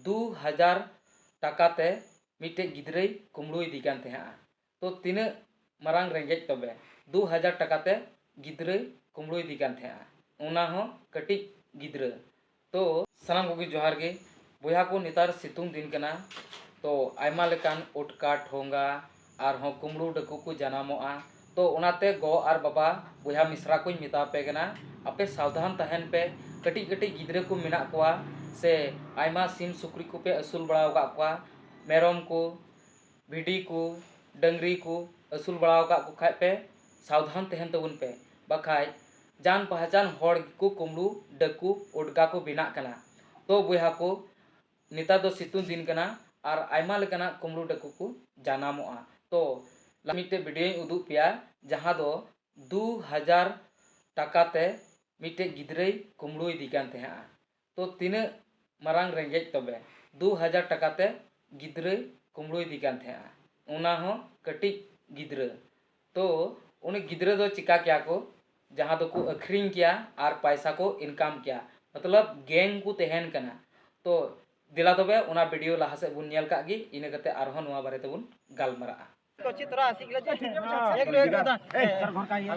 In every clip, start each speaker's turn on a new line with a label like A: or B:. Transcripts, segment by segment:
A: 2000 टाकाते मिट्टे गिद्रे कुमड़ो इदी कान थे तो तीन मारांग रेंगेज तबे 2000 टाकाते गिद्रे कुमड़ो इदी कान थे उना हो कटी गिद्रे तो सलाम को जोहार गे बुया को नितार सितुंग दिन कना तो आयमा लेकान उटका ठोंगा और हो कुमड़ो डकु को जनामोआ तो उनाते गो और बाबा बुया मिश्रा को मिता पे कना आपे सावधान तहन पे कटी कटी गिद्रे को मिना कोआ से आयमा सिम सुक्री को पे असूल बड़ाव का कोआ मेरम को भिडी को डंगरी को असूल बड़ाव का को खाए पे सावधान तहन तबुन पे बखाय जान पहचान हर को कुमड़ो डकु उडगा को बिना कना तो बुया को निता दो सितुंग दिन कना और आयमा लेकाना कुमड़ो डकु को जानामोआ तो मिट्टे वीडियो उदुग पिया जहाँ दो 2000 टाकाते मिट्टे गिद्रे कुमड़ो इदी कान थे तो तीन मारांग रेंगेज तबे 2000 टाकाते गिद्रे कुमड़ो इदी कान थे उना हो कटी गिद्रे तो उन्हें गिद्रे दो चिका क्या को जहाँ दो को अखरीन किया और पैसा को इनकम किया मतलब गैंग को तहन कना तो दिला तबे उना वीडियो लहा से बुन नेल कागी इने कते आरहो नुआ बारे तबुन गालमरा तो चित्रा सिगले एक ले दादा ए सर घर का ये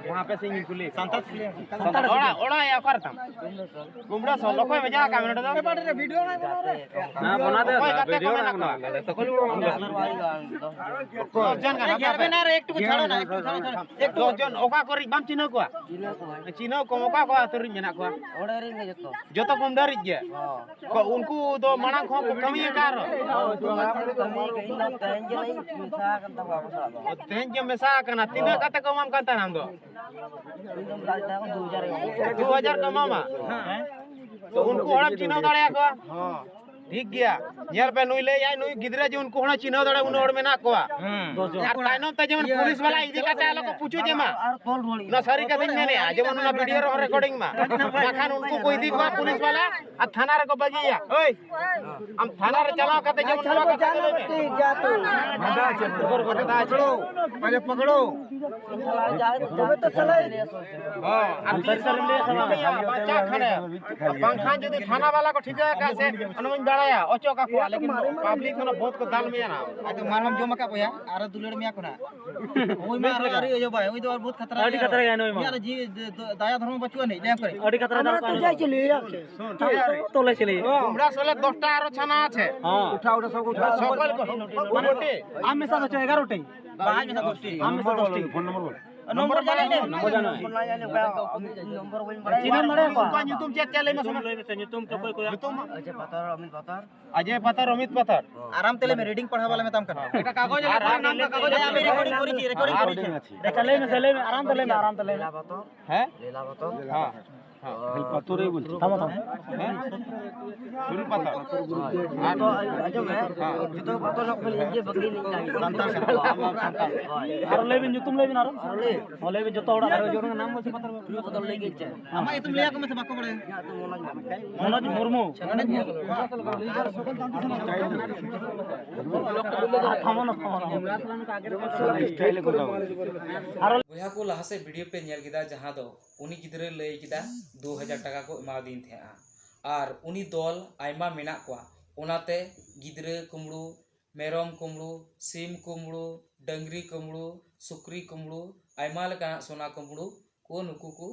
A: वहां पे सिंगिंग कुली संतार ओड़ा या करतम गुमड़ा सो लोको में जा का मिनट दो बाटे रे वीडियो ना बना रे ना बना दे वीडियो ना बना तो कोली तो जन का यार बना रे एक टुकु छाड़ो ना एक दो जन ओका करी बाम चिनो को चिनो को ओका को तोरी मेना को ओड़ा रे जतो जतो कम डरी जे को उनको दो मणा खो कमी कार तेन जे मेसा कना तीना कते कमाम कांता नाम दो 2000 कमामा तो उनको हड़म चिन्ह दाड़े को हां ठीक गया यार पे नुई ले याय नुई गिदरे जे उनको हणा चिन्ह दाड़े उन हड़ में ना कोआ यार ताइनो त जेमन पुलिस वाला इदी काते आलो को पूछो जेमा ना सारी का दिन ने जेमन ना वीडियो रो रिकॉर्डिंग मा माखान उनको कोई दी को पुलिस वाला आ थाना रे को बजिया ओए हम थाना रे चलाओ काते जेमन का काते जा तू मजा छे पकड़ो पहले पकड़ो तबे तो चले हां आ सर सर ले सलाम बच्चा खड़े पंखा जदी थाना वाला को ठीक है कैसे अनमन दाड़ाया ओचो का को लेकिन पब्लिक में बहुत को दाल में ना आ तो मारम जो मका पया आर दुलेड़ मिया कोना ओई में अरे जो भाई ओई तो बहुत खतरा अडी खतरा गाय नोई यार जी दया धर्म बचुआ नहीं जाय करे अडी खतरा दाल तो जाय चली सुन तो ले चली हमरा सोले 10 टा आरो छाना আছে हां उठा उठा सब उठा सकल को मोटे आम में सा 11 टे बाहर में सा 10 टे आम में सा 10 टे फोन नंबर बोल नंबर जाने हो जाना नंबर वही बड़ा चिन्ह मरे का न्यूतुम चेक चले में सुन ले न्यूतुम तो कोई न्यूतुम अजय पतार अमित पतार आराम तेले में रीडिंग पढ़ा वाला में काम कर एटा कागज नाम का कागज আমি রেকর্ডিং করেছি রেকর্ডিং রেকলে में आराम तेले में है लेला बतो हां हां पतोरे बोल थाम थाम सुन पता तो अजो में जितो पतो लोग बोले जे बगली नहीं लागी संतार और ले बिन तुम ले बिन और ले बिन जतो ओडा जोर नाम बोल पतर में पतर ले गई छे हम तुम ले को में बाको पड़े मनोज मुर्मू थामो न स्टाइल को बुया को लहा से वीडियो पे नेल किदा जहां दो उनी गिदरे लई किदा 2000 टाका को एमा दिन थे और उनी दल आयमा मेना कोआ उनाते गिदरे कुमड़ो मेरम कुमड़ो सिम कुमड़ो डंगरी कुमड़ो सुक्री कुमड़ो आयमा लेका सोना कुमड़ो को नुकु को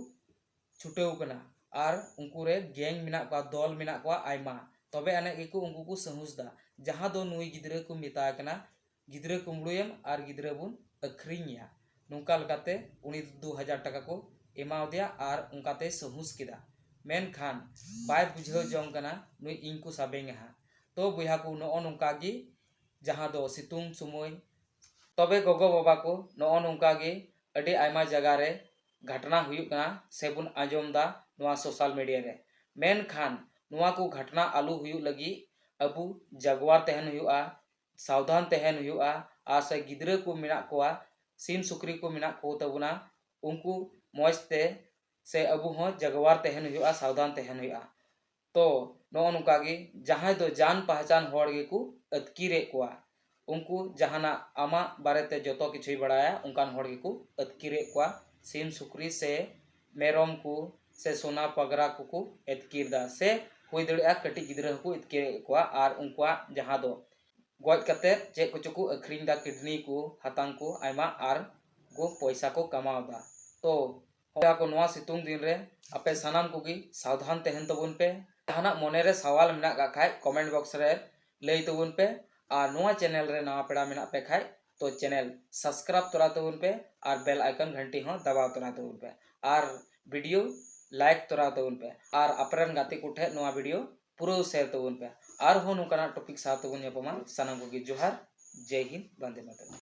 A: छुटेव कना और उनको रे गैंग मेना कोआ दल मेना कोआ आयमा तबे अने को उनको को सहूसदा जहां दो नुई गिदरे को मिता कना गिदरे कुमड़ोयम और गिदरे बुन अखरिनिया नुका लगाते उनी 2000 टाका को एमाव दिया और उनकाते सहूस किदा मेन खान बाय बुझाव जंग कना नुई इन को साबेंगे हा तो बुया को नो नुका गी जहां दो सितुंग सुमोय तबे गोगो बाबा को नो नुका गी अडी आयमा जगह रे घटना हुयुक कना सेबुन आजम दा नोआ सोशल मीडिया रे मेन खान नोआ को घटना आलू हुयुक लगी अबु जगवार तहन हुयुआ सावधान तहन हुयुआ आ से गिदरे को मिना कोआ सिम सुक्री को मिना को तबुना उनको मौजते से अबु हो जगवार तहन हुआ सावधान तहन हुआ तो नो नुका गे जहां दो जान पहचान होड़ गे को अतकीरे कोआ उनको जहाना आमा बारेते जतो किछु बड़ाया उनकान होड़ गे को अतकीरे कोआ सिम सुक्री से मेरम को से सोना पगरा को अतकीरदा से
B: हुई दड़िया कटी गिद्रा को इतके को आर उनका जहां दो गज कते चे कुछ को अखरीन दा किडनी को हतांग को आयमा आर को पैसा को कमावदा तो को नवा सितुंग दिन रे अपे सनाम को सावधान तहन तबुन पे जहाना मोने रे सवाल मेना का खाय कमेंट बॉक्स रे लई तबुन पे और नवा चैनल रे नवा पेड़ा मेना पे खाय तो चैनल सब्सक्राइब तोरा तबुन पे और बेल आइकन घंटी हो दबाव तोरा तबुन पे और वीडियो लाइक तोरा तबुन पे और अपरन गाते कुठे नवा वीडियो पूरा शेयर तबुन पे और हो नुकाना टॉपिक साथ तबुन यपमा सनाम को जोहार जय हिंद वंदे मातरम।